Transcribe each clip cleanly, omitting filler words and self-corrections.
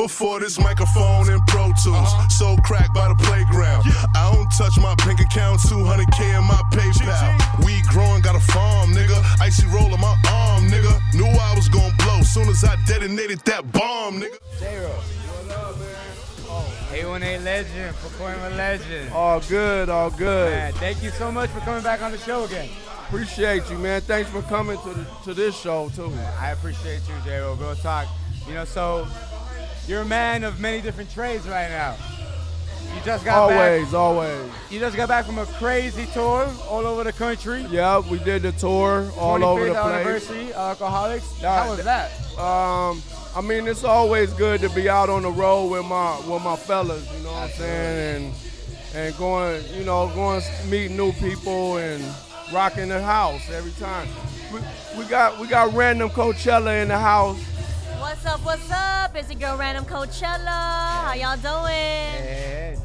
Before this microphone and Pro Tools, so crack by the playground. I don't touch my bank account, 200K in my PayPal. Weed growing, got a farm, nigga. Icy roll on my arm, nigga. Knew I was gonna blow, soon as I detonated that bomb, nigga. J-Ro. What up, man? A1A legend, Pacoima legend. All good, all good. Man, thank you so much for coming back on the show again. Appreciate you, man. Thanks for coming to this show, too. I appreciate you, J-Ro. Real talk. You know, so you're a man of many different trades right now. You just got back. Always. You just got back from a crazy tour all over the country. Yeah, we did the tour all over the 25th place. anniversary, Alkaholiks. How was that? I mean, it's always good to be out on the road with my fellas, you know what I'm saying, and going meet new people and rocking the house every time. We got Random Coachella in the house. What's up, what's up? It's your girl Random Coachella. How y'all doing? Hey.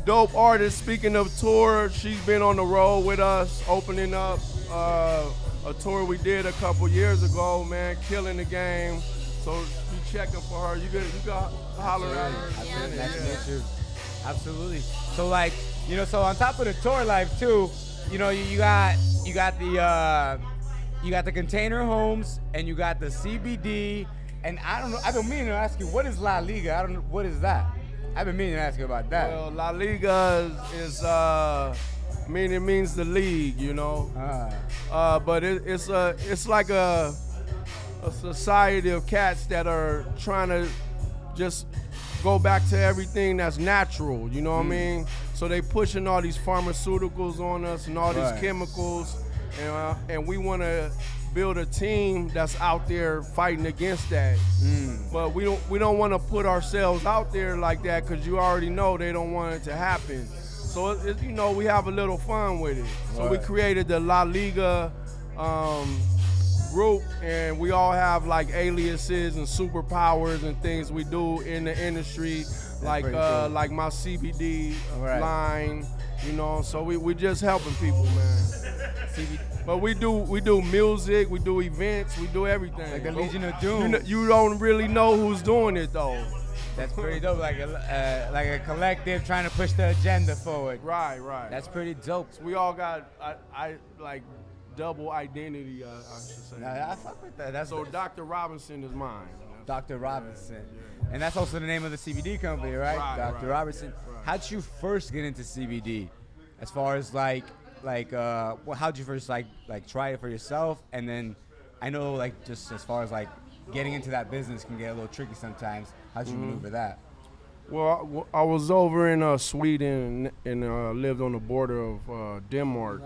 Dope artist. Speaking of tour, she's been on the road with us, opening up a tour we did a couple years ago, man, killing the game. So be checking for her. You got holler at her. Nice to meet you. Absolutely. So like, you know, so on top of the tour life too, you know, you got the container homes and you got the CBD. And I don't know, I've been meaning to ask you, what is La Liga? I don't know, what is that? I've been meaning to ask you about that. Well, La Liga it means the league, you know. But it's like a society of cats that are trying to just go back to everything that's natural, you know what I mean? So they pushing all these pharmaceuticals on us and all these chemicals, and we want to build a team that's out there fighting against that. But we don't want to put ourselves out there like that because you already know they don't want it to happen. So we have a little fun with it. So we created the La Liga group, and we all have like aliases and superpowers and things we do in the industry, like my CBD line, you know. So we just helping people, man. But we do music, we do events, we do everything. Like the Legion of Doom. You don't really know who's doing it though. That's pretty dope. Like a collective trying to push the agenda forward. Right. That's pretty dope. So we all got I like double identity, I should say. I fuck with that. So Dr. Robinson is mine. Dr. Robinson. And that's also the name of the CBD company, right? Dr. Robinson. Right. How'd you first get into CBD? As far as how'd you first like try it for yourself? And then I know like just as far as like getting into that business can get a little tricky sometimes. How'd you maneuver that? Well, I was over in Sweden and lived on the border of Denmark.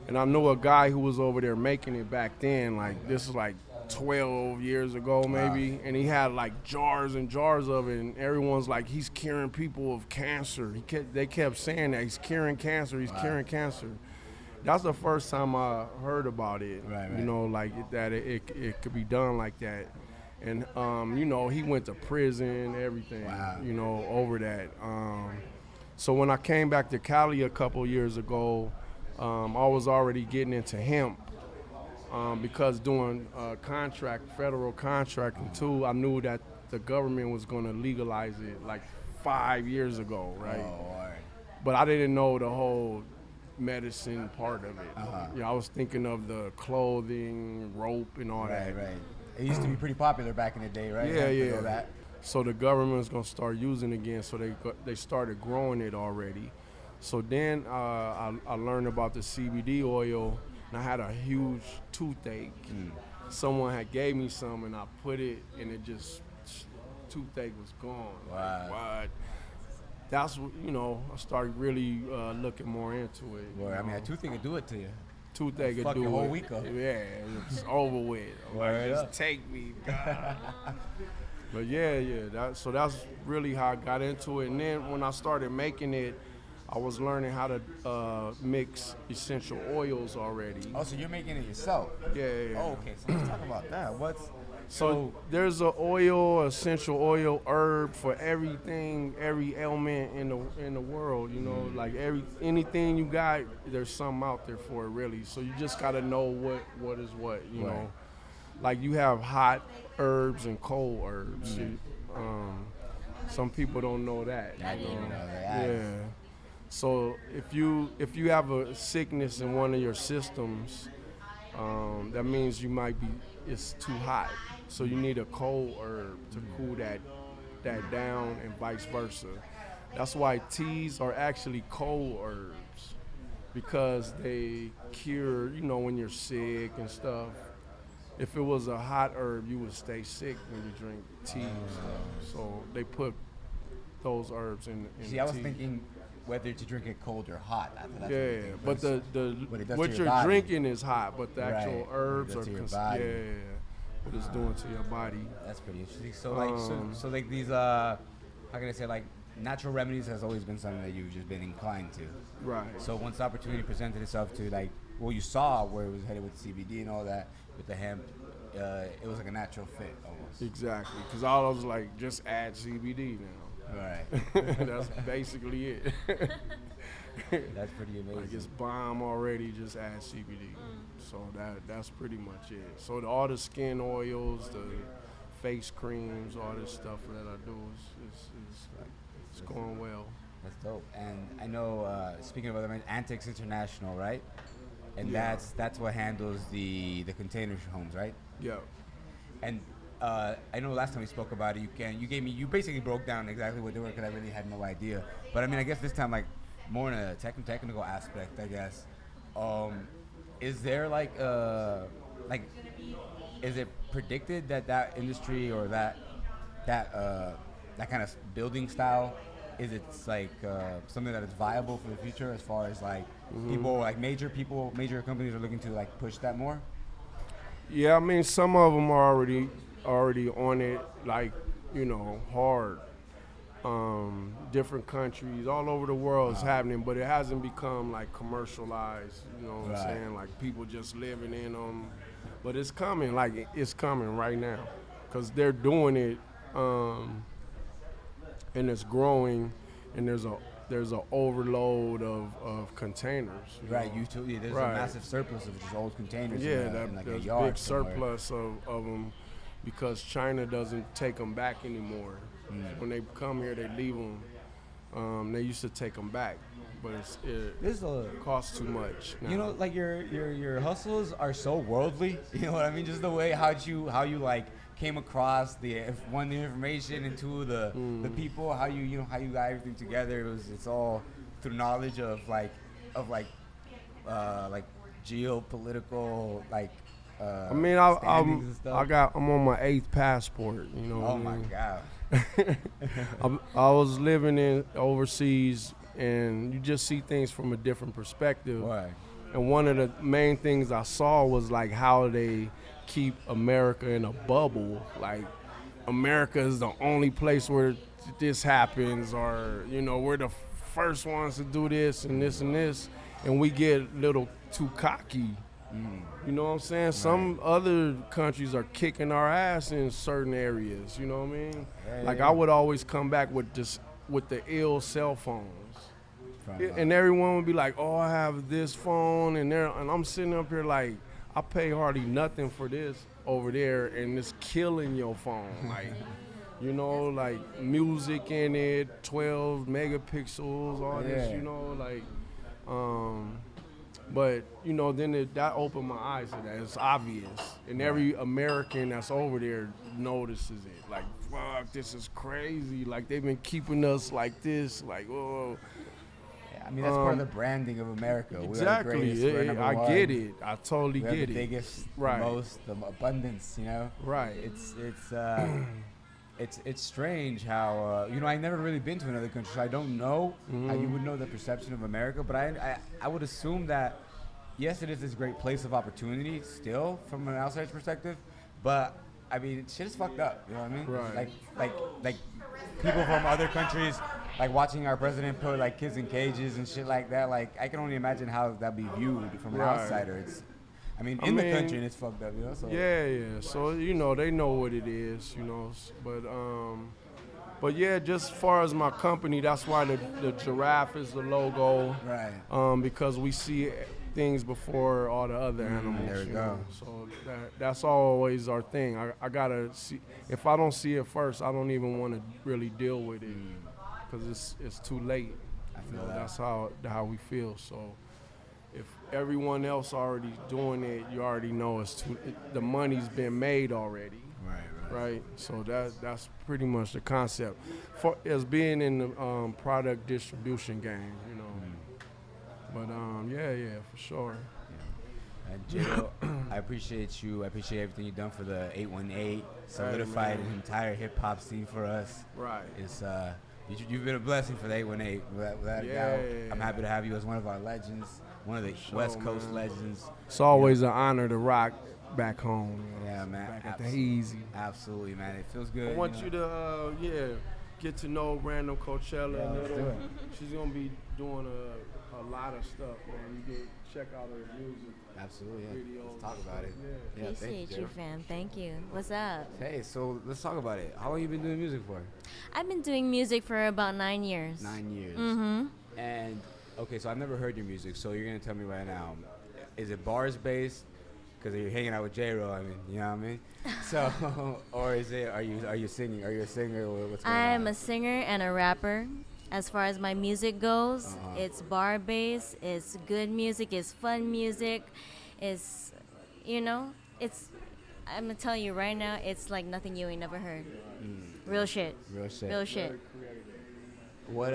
And I knew a guy who was over there making it back then. Like this is like 12 years ago maybe. And he had like jars and jars of it. And everyone's like, he's curing people of cancer. They kept saying that he's curing cancer. He's curing cancer. That's the first time I heard about it. Right. You know, like that it could be done like that. And, he went to prison, everything, over that. So when I came back to Cali a couple years ago, I was already getting into hemp because doing federal contracting too, I knew that the government was going to legalize it like 5 years ago, right? Oh, all right. But I didn't know the whole medicine part of it. I was thinking of the clothing, rope, and all that. Right. It used to be pretty popular back in the day, right? Yeah. That. So the government's gonna start using it again. So they started growing it already. So then I learned about the CBD oil, and I had a huge toothache. Someone had gave me some, and I put it, and it just toothache was gone. Wow. Like, what? That's I started really looking more into it. Well, I mean, a toothache could do it to you. Toothache could Fuck do your it. whole week up. Yeah, it's over with. Just take me, God. But so that's really how I got into it. And then when I started making it, I was learning how to mix essential oils already. Oh, so you're making it yourself? Yeah. Oh, okay. So let's talk about that. So there's an oil, essential oil, herb for everything, every ailment in the world. Like anything you got, there's something out there for it, really. So you just gotta know what is what. You know, like you have hot herbs and cold herbs. Some people don't know that. I didn't know that. Yeah. So if you have a sickness in one of your systems, that means it's too hot. So you need a cold herb to cool that down, and vice versa. That's why teas are actually cold herbs, because they cure, when you're sick and stuff. If it was a hot herb, you would stay sick when you drink teas. So they put those herbs in See, I was tea. thinking whether to drink it cold or hot. But what you're drinking is hot, but the actual herbs are what it's doing to your body. That's pretty interesting. So like these how can I say, like, natural remedies has always been something that you've just been inclined to. Right. So once the opportunity presented itself to, like, you saw where it was headed with CBD and all that with the hemp, it was like a natural fit almost. Exactly, because I was like, just add CBD now. Right. That's basically it. That's pretty amazing. Like, it's bomb already, just add CBD. So that's pretty much it. So all the skin oils, the face creams, all this stuff that I do is going well. That's dope. And I know, speaking of other Antics International, right? And Yeah. that's what handles the container homes, right? Yeah. And I know last time we spoke about it, you basically broke down exactly what they were, because I really had no idea. But I mean, I guess this time, like, more in a technical aspect, I guess. Is there is it predicted that industry or that kind of building style, is it like something that is viable for the future, as far as like people, like major companies are looking to like push that more? Yeah, I mean, some of them are already on it, like, hard. Different countries all over the world is happening, but it hasn't become like commercialized, you know what I'm saying? Like, people just living in them. But it's coming, like, it's coming right now, because they're doing it, and it's growing, and there's a overload of containers. Right, there's a massive surplus of just old containers. Yeah, in like there's a yard big somewhere. surplus of them, because China doesn't take them back anymore. When they come here, they leave them. They used to take them back, but it costs too much now. Like your hustles are so worldly. You know what I mean? Just the way how you like came across the information, and two, the people, how you got everything together. It's all through knowledge of geopolitical, like. I mean, standings and stuff. I'm on my 8th passport. You know. Oh my God. I was living overseas, and you just see things from a different perspective. Right. And one of the main things I saw was like how they keep America in a bubble. Like, America is the only place where this happens, or we're the first ones to do this and this and this, and we get a little too cocky. You know what I'm saying? Right. Some other countries are kicking our ass in certain areas. You know what I mean? Like, I would always come back with the ill cell phones. And everyone would be like, "Oh, I have this phone," and I'm sitting up here like, I pay hardly nothing for this over there, and it's killing your phone. Like, like music in it, 12 megapixels, all this, but then that opened my eyes to that. It's obvious, and every American that's over there notices it. Like, fuck, this is crazy. Like, they've been keeping us like this. Like, whoa. I mean, that's part of the branding of America. Exactly. I get it. I totally get it. The biggest, right. The most, the abundance. Right. It's strange how I never really been to another country, so I don't know how you would know the perception of America. But I would assume that yes, it is this great place of opportunity still from an outsider's perspective. But I mean, shit is fucked up. You know what I mean? Right. Like people from other countries, like watching our president put like kids in cages and shit like that. Like, I can only imagine how that'd be viewed from an outsider. I mean, the country, and it's fucked up, So. Yeah. So they know what it is, But yeah, just as far as my company, that's why the giraffe is the logo. Right. Because we see things before all the other animals. there we you go. know? So that's always our thing. I gotta see. If I don't see it first, I don't even want to really deal with it because it's too late. I You feel know, that. that's how we feel. So if everyone else already doing it, you already know the money's been made already. Right, so that's pretty much the concept for as being in the product distribution game, you know. But yeah, for sure. And J-Lo, I appreciate you. I appreciate everything you've done for the 818. Solidified man. an entire hip hop scene for us. Right. It's you've been a blessing for the 818. Without a doubt. I'm happy to have you as one of our legends, one of the West Coast legends. It's always an honor to rock back home. You know, Yeah, man. Back at the Hazy. Absolutely, man. It feels good. I want you to get to know Random Coachella. Yeah, let's do it. She's gonna be doing a lot of stuff, man. You can check out her music. Absolutely, yeah. Videos. Let's talk about it. Yeah. Yeah, Appreciate thank you, fam. Thank you. What's up? Hey, so let's talk about it. How long you been doing music for? I've been doing music for about 9 years. 9 years. Mm-hmm. And okay, so I've never heard your music, so you're gonna tell me right now, is it bars based? Because you're hanging out with J-Ro, I mean, you know what I mean? So, or is it? Are you singing? Are you a singer? Or what's going on? I'm a singer and a rapper. As far as my music goes, it's bar based. It's good music. It's fun music. It's, it's. I'm gonna tell you right now, it's like nothing you ain't never heard. Real shit. Real shit. Real shit. What?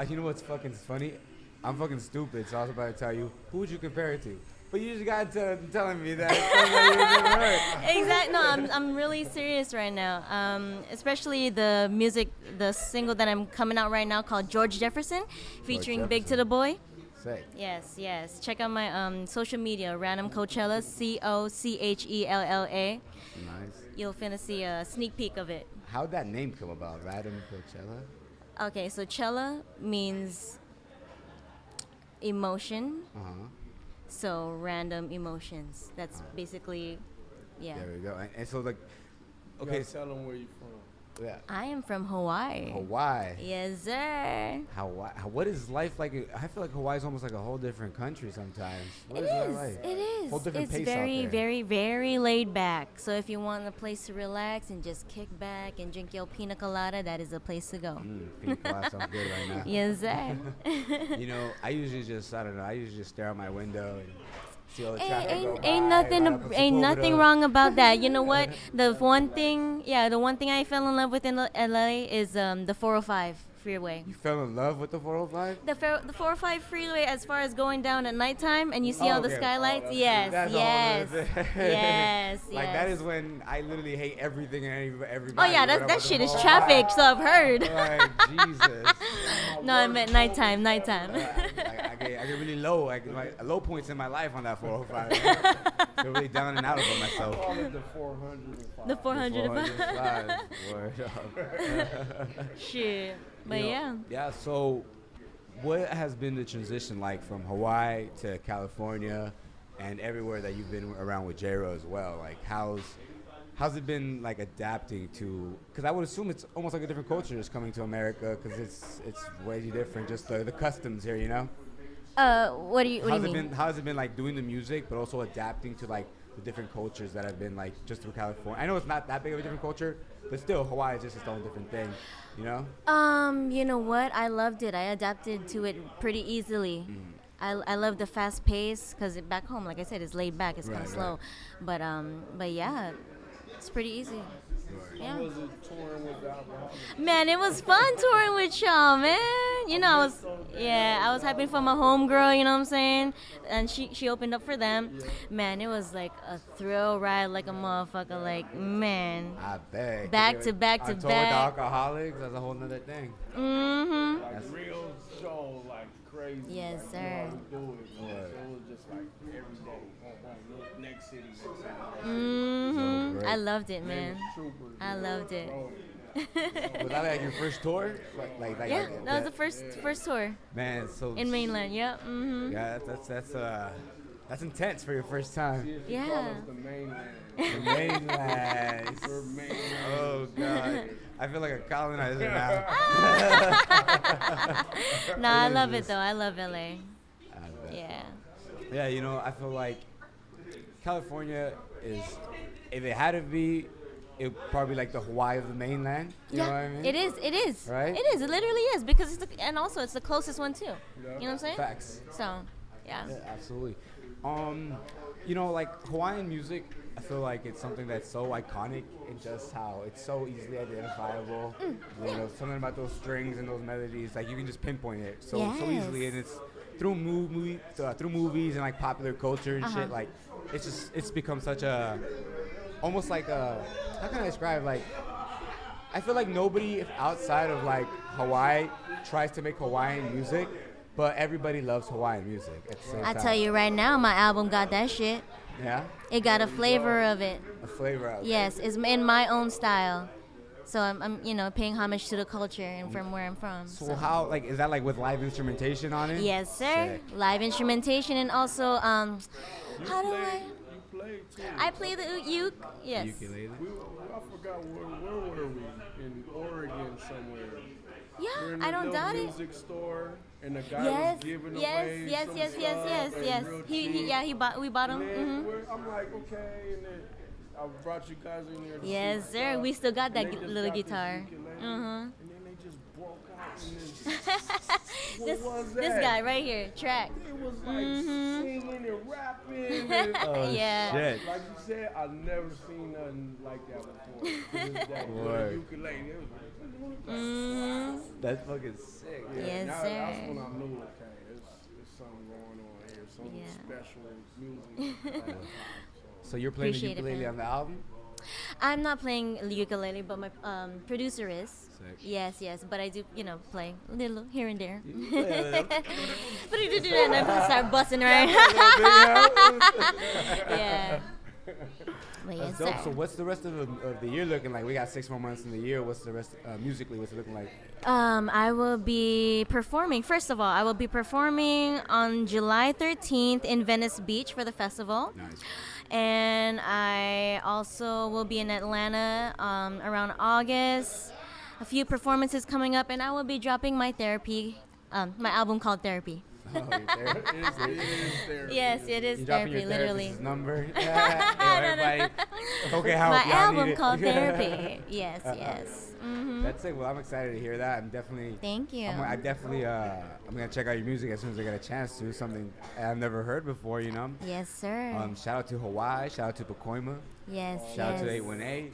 You know what's fucking funny? I'm fucking stupid, so I was about to tell you. Who would you compare it to? But you just got to telling me that. Exactly. No, I'm really serious right now. Especially the music, the single that I'm coming out right now called George Jefferson, featuring Big to the Boy. Sick. Yes. Check out my social media, Random Coachella, Cochella. Nice. You'll finna see a sneak peek of it. How'd that name come about? Random Coachella? Okay, so Cella means emotion. So random emotions. That's basically, yeah. There we go. And so like, Okay, okay, tell them where you from. yeah. I am from Hawaii. Hawaii. Yes, sir. Hawaii. What is life like? I feel like Hawaii's almost like a whole different country sometimes. What It is that is. like? It is. Whole different It's pace out very, there. very, very laid back. So if you want a place to relax and just kick back and drink your pina colada, that is the place to go. Pina colada sounds good right now. Yes, sir. You know, I usually just stare out my window and see all the traffic go Ain't by, nothing ride up with ain't Sepulveda. nothing wrong about that. You know what? The one thing I fell in love with in LA is the 405 freeway. You fell in love with the 405? The 405 freeway, as far as going down at nighttime and you see all the Okay. skylights. Yes, That's a whole yes, nother thing. yes, Like that yes. is when I literally hate everything and everybody. Oh yeah, when I'm that with shit the is 405. traffic. So I've heard. Like Jesus. No, I meant nighttime. I get really low. Like low points in my life on that 405. I feel really down and out about myself. Call it the 405. The 405. 405. Word up. Shit. But You know, yeah. Yeah, so what has been the transition like from Hawaii to California and everywhere that you've been around with J-Ro as well? Like how's it been like adapting to, because I would assume it's almost like a different culture just coming to America because it's way different, just the customs here, you know? What do you mean? How has it been like doing the music but also adapting to like the different cultures that have been like just through California? I know it's not that big of a different culture, but still Hawaii is just its own different thing, you know? You know what? I loved it. I adapted to it pretty easily. I love the fast pace because back home, like I said, it's laid back. It's kind Right, of slow, but yeah, it's pretty easy. Yeah. Was it touring with Alkaholiks? Man, it was fun touring with y'all, man. You know, I was happy for my homegirl, you know what I'm saying? And she opened up for them. Yeah. Man, it was like a thrill ride like a motherfucker. Like, man. I bet. Back to back to I told back. the Alkaholiks, that's a whole nother thing. Mm-hmm. Like real show, like crazy. Yes, like, sir. You know how to do it. Right. So it was just like every day. Next city, next city. Mm-hmm. great. I loved it, man. Troopers. I loved it. Bro, Was that like your first tour? Like Yeah, that was the first tour Man, so in mainland. Yeah. Mm-hmm. yeah, that's intense for your first time. see, if you Yeah. call us the mainland. The mainland. We're mainland. Oh god, I feel like a colonizer now. No, I love it though. I love LA. I bet. Yeah. Yeah, you know, I feel like California is, if it had to be, it would probably like the Hawaii of the mainland. You know what I mean? It is. It is. Right? It is. It literally is because and also it's the closest one too. You know what I'm saying? Facts. So, yeah. Yeah, absolutely. You know, like Hawaiian music, I feel like it's something that's so iconic in just how it's so easily identifiable. You know, something about those strings and those melodies, like you can just pinpoint it so easily, and it's through movies and like popular culture and shit. Like, it's become such a, almost like a, how can I describe, like, I feel like nobody outside of like Hawaii tries to make Hawaiian music, but everybody loves Hawaiian music at the same time. I tell you right now, my album got that shit. Yeah? It got a flavor of it. A flavor of it. Yes, it's in my own style. So I'm you know, paying homage to the culture and from where I'm from. So how, like, is that like with live instrumentation on it? Yes, sir. Sick. Live instrumentation and also how do I? You played too. I play the uke. Yes. Ukulele? I forgot where were we? In Oregon somewhere. We're Yeah, in I a don't little doubt it. music store, and the guy Yes, was giving yes, away yes, some yes, stuff yes, and yes. real He cheap. yeah, we bought him. And then Hmm. I'm like, okay, and then I brought you guys in there. To Yes, see sir. stuff, We still got and that they just little got this guitar. ukulele, Mhm. And then they just broke out in This was this that? guy right here, track. It was like Mhm. singing and rapping. And, Oh, Yeah. shit. like you said, I've never seen nothing like that before. To this day. Word. Ukulele, it was like, Mm. That's fucking sick. yeah, Yes, now, sir. that's when I knew, okay, there's something going on here, some Yeah. special music. So you're playing the Appreciate it, ukulele fam. on the album? I'm not playing ukulele, but my producer is. Sick. Yes, but I do, you know, play a little here and there. You play a little. But you do that, and I start busting right. Yeah. But yes, That's dope. sir. So what's the rest of the year looking like? We got 6 more months in the year. What's the rest, musically, what's it looking like? I will be performing. First of all, I will be performing on July 13th in Venice Beach for the festival. Nice. And I also will be in Atlanta around August. A few performances coming up, and I will be dropping my my album called Therapy. Oh, you're there. It is there. Yes, it is You dropping therapy, your literally. therapist's number? Everybody. Okay, how My y'all album need it. called Therapy. Yes. Hmm. That's it. Well, I'm excited to hear that. I'm definitely. Thank you. I'm gonna check out your music as soon as I get a chance to. Something I've never heard before, you know. Yes, sir. Shout out to Hawaii. Shout out to Pacoima. Yes, Shout out to yes. 818.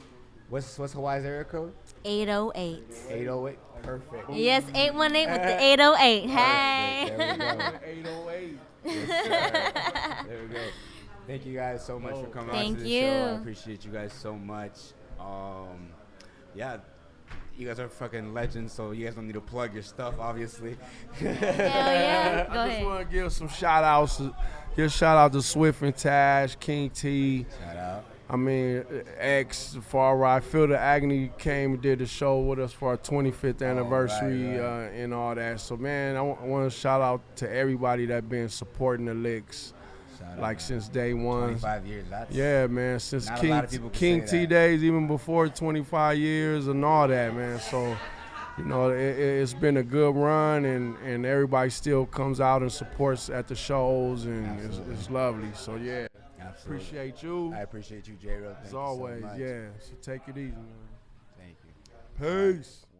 What's Hawaii's area code? 808. 808. Perfect. Yes, 818 with the 808. Hey. There we go. 808. There we go. Thank you guys so much for coming Thank out to the you. show. I appreciate you guys so much. Yeah, you guys are fucking legends, so you guys don't need to plug your stuff, obviously. Hell yeah. Go I just ahead. want to give some shout outs. Give a shout out to Swift and Tash, King T. Shout out. I mean, X, Far Right. Phil the Agony came and did the show with us for our 25th anniversary right. And all that. So, man, I want to shout out to everybody that been supporting the Licks, Shout out, like man. since day one. 25 years. That's Yeah, man, since Not a lot of people can King say T that. days, even before 25 years and all that, man. So, you know, it's been a good run, and everybody still comes out and supports at the shows, and it's lovely. So, yeah, Absolutely. appreciate you. I appreciate you, J-Ro. Thank As you so always, much. yeah. So take it easy, man. Thank you. Peace.